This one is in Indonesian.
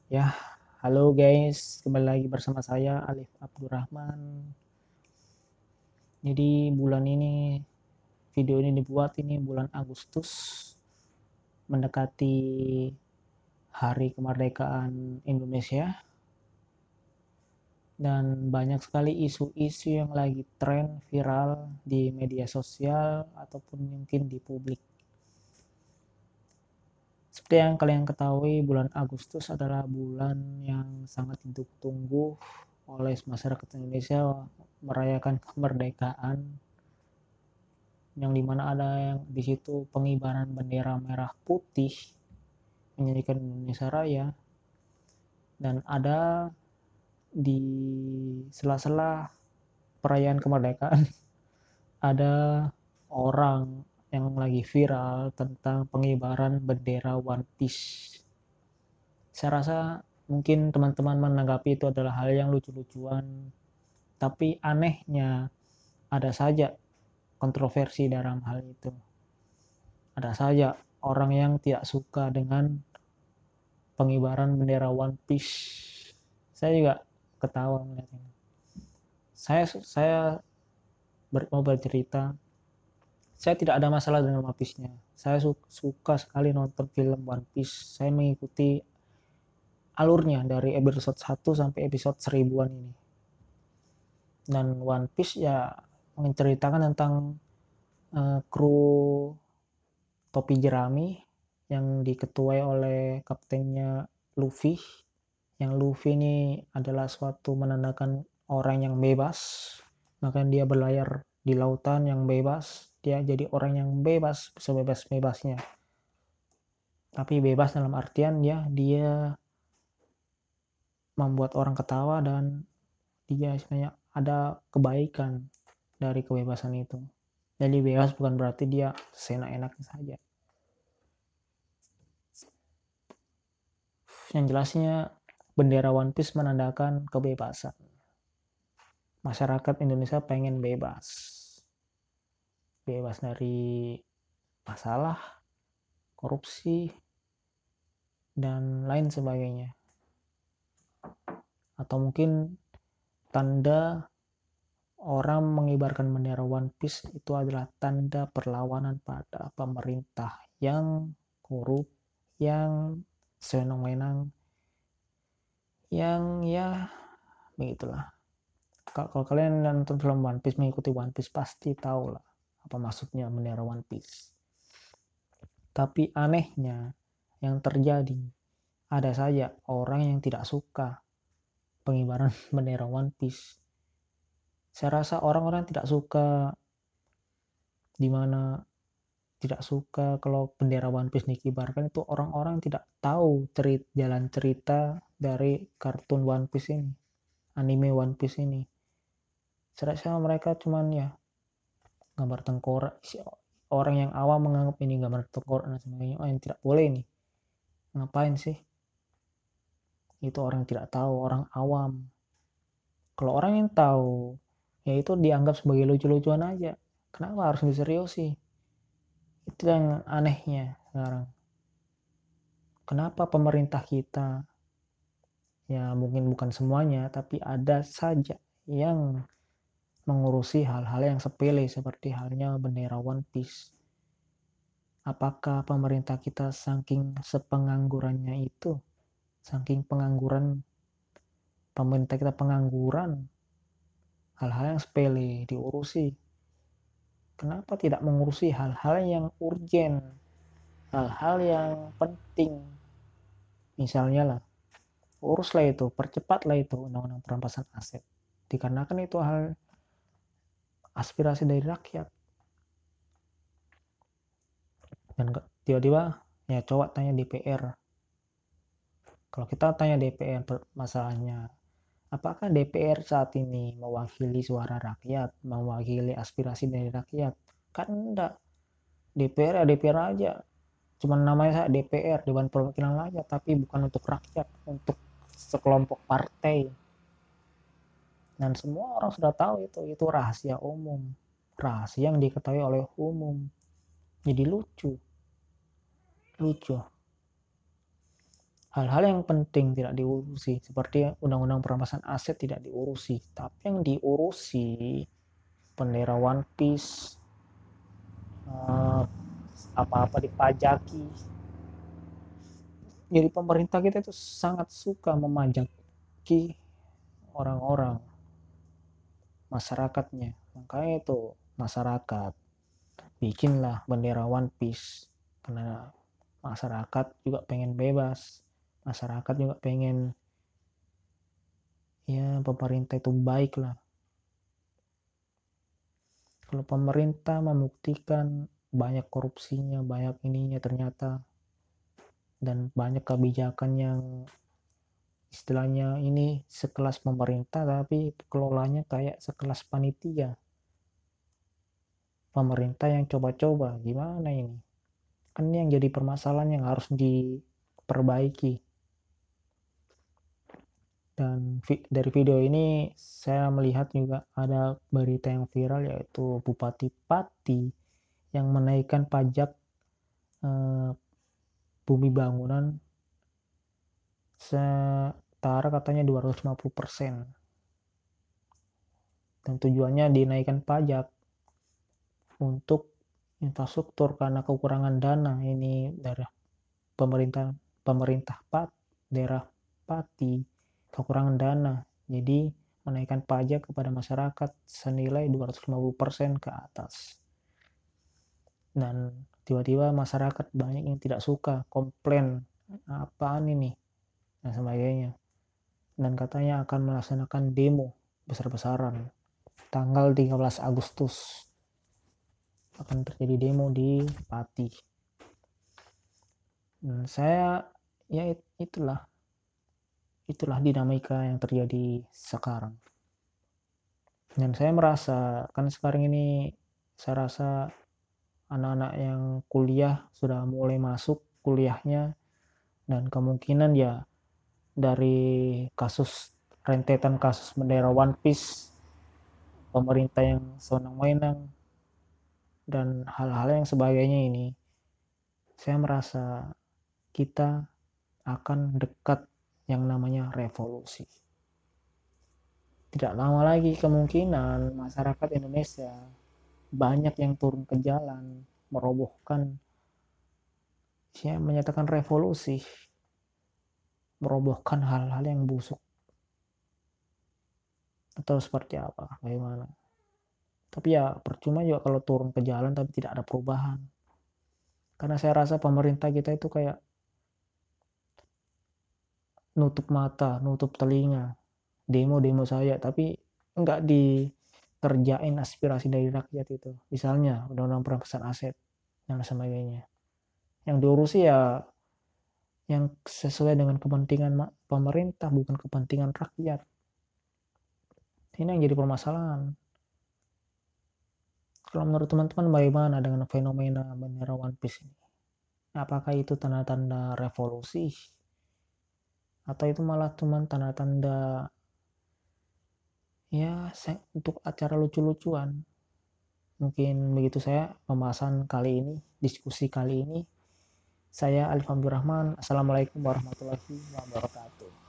Ya, halo guys, kembali lagi bersama saya Alif Abdurrahman. Jadi video ini dibuat ini bulan Agustus, mendekati Hari Kemerdekaan Indonesia, dan banyak sekali isu-isu yang lagi tren viral di media sosial ataupun mungkin di publik. Seperti yang kalian ketahui, bulan Agustus adalah bulan yang sangat ditunggu oleh masyarakat Indonesia merayakan kemerdekaan, yang dimana ada yang di situ pengibaran bendera merah putih menyanyikan Indonesia Raya, dan ada di sela-sela perayaan kemerdekaan ada orang yang lagi viral tentang pengibaran bendera One Piece. Saya rasa mungkin teman-teman menanggapi itu adalah hal yang lucu-lucuan, tapi anehnya ada saja kontroversi dalam hal itu. Ada saja orang yang tidak suka dengan pengibaran bendera One Piece. Saya juga ketawa melihatnya. Saya mau bercerita, saya tidak ada masalah dengan One Piece-nya. Saya suka sekali nonton film One Piece. Saya mengikuti alurnya dari episode 1 sampai episode 1000-an ini. Dan One Piece ya menceritakan tentang kru topi jerami yang diketuai oleh kaptennya Luffy. Yang Luffy ini adalah suatu menandakan orang yang bebas, maka dia berlayar di lautan yang bebas. Dia jadi orang yang bebas, sebebas-bebasnya. Tapi bebas dalam artian dia membuat orang ketawa, dan dia sebenarnya ada kebaikan dari kebebasan itu. Jadi bebas bukan berarti dia seenak-enaknya saja. Yang jelasnya bendera One Piece menandakan kebebasan. Masyarakat Indonesia pengen bebas. Bebas dari masalah, korupsi, dan lain sebagainya. Atau mungkin tanda orang mengibarkan bendera One Piece itu adalah tanda perlawanan pada pemerintah yang korup, yang senang-menang, yang ya begitulah. Kalau kalian nonton film One Piece, mengikuti One Piece, pasti tahu lah apa maksudnya bendera One Piece. Tapi anehnya yang terjadi, ada saja orang yang tidak suka pengibaran bendera One Piece. Saya rasa orang-orang tidak suka, dimana tidak suka kalau bendera One Piece dikibarkan, itu orang-orang tidak tahu jalan cerita dari kartun One Piece ini, anime One Piece ini. Saya rasa mereka cuman ya gambar tengkorak. Orang yang awam menganggap ini gambar tengkorak dan sebagainya. Oh, yang tidak boleh ini. Ngapain sih? Itu orang tidak tahu, orang awam. Kalau orang yang tahu, ya itu dianggap sebagai lucu-lucuan aja. Kenapa harus diseriusi? Itu yang anehnya sekarang. Kenapa pemerintah kita, ya mungkin bukan semuanya, tapi ada saja yang mengurusi hal-hal yang sepele seperti halnya bendera One Piece. Apakah pemerintah kita saking sepenganggurannya itu, saking pengangguran pemerintah kita pengangguran, hal-hal yang sepele diurusi? Kenapa tidak mengurusi hal-hal yang urgen, hal-hal yang penting? Misalnya lah, uruslah itu, percepatlah itu undang-undang perampasan aset. Dikarenakan itu hal aspirasi dari rakyat. Dan tiba-tiba ya coba tanya DPR. Kalau kita tanya DPR masalahnya, apakah DPR saat ini mewakili suara rakyat, mewakili aspirasi dari rakyat? Kan enggak. DPR ya DPR aja. Cuman namanya DPR, Dewan Perwakilan Rakyat, tapi bukan untuk rakyat, untuk sekelompok partai. Dan semua orang sudah tahu itu rahasia umum. Rahasia yang diketahui oleh umum. Jadi lucu. hal-hal yang penting tidak diurusi, seperti undang-undang perampasan aset tidak diurusi, tapi yang diurusi bendera One Piece, apa-apa dipajaki. Jadi pemerintah kita itu sangat suka memajaki orang-orang, masyarakatnya. Makanya itu masyarakat bikinlah bendera One Piece, karena masyarakat juga pengen bebas, masyarakat juga pengen ya pemerintah itu baik lah. Kalau pemerintah membuktikan banyak korupsinya, banyak ininya ternyata, dan banyak kebijakan yang istilahnya ini sekelas pemerintah tapi kelolanya kayak sekelas panitia, pemerintah yang coba-coba, gimana ini? Kan ini yang jadi permasalahan yang harus diperbaiki. Dan dari video ini saya melihat juga ada berita yang viral, yaitu Bupati Pati yang menaikkan pajak bumi bangunan setara katanya 250%. Dan tujuannya dinaikkan pajak untuk infrastruktur karena kekurangan dana ini dari pemerintah daerah Pati kekurangan dana, jadi menaikkan pajak kepada masyarakat senilai 250% ke atas. Dan tiba-tiba masyarakat banyak yang tidak suka, komplain, apaan ini dan sebagainya, dan katanya akan melaksanakan demo besar-besaran tanggal 13 Agustus akan terjadi demo di Pati. Dan saya ya itulah dinamika yang terjadi sekarang. Dan saya merasa kan sekarang ini saya rasa anak-anak yang kuliah sudah mulai masuk kuliahnya, dan kemungkinan ya dari rentetan kasus bendera One Piece, pemerintah yang sewenang-wenang dan hal-hal yang sebagainya ini, saya merasa kita akan dekat yang namanya revolusi. Tidak lama lagi kemungkinan masyarakat Indonesia banyak yang turun ke jalan, merobohkan, ya, menyatakan revolusi, merobohkan hal-hal yang busuk. Atau seperti apa, bagaimana. Tapi ya percuma juga kalau turun ke jalan tapi tidak ada perubahan. Karena saya rasa pemerintah kita itu kayak nutup mata, nutup telinga, demo-demo saya, tapi enggak dikerjain aspirasi dari rakyat itu. Misalnya undang-undang perampasan aset dan sebagainya. Yang diurusi ya yang sesuai dengan kepentingan pemerintah, bukan kepentingan rakyat. Ini yang jadi permasalahan. Kalau menurut teman-teman bagaimana dengan fenomena bendera One Piece ini? Apakah itu tanda-tanda revolusi? Atau itu malah cuma tanda-tanda ya untuk acara lucu-lucuan? Mungkin begitu saya pembahasan kali ini, diskusi kali ini. Saya Alif Abdurrahman. Assalamualaikum warahmatullahi wabarakatuh.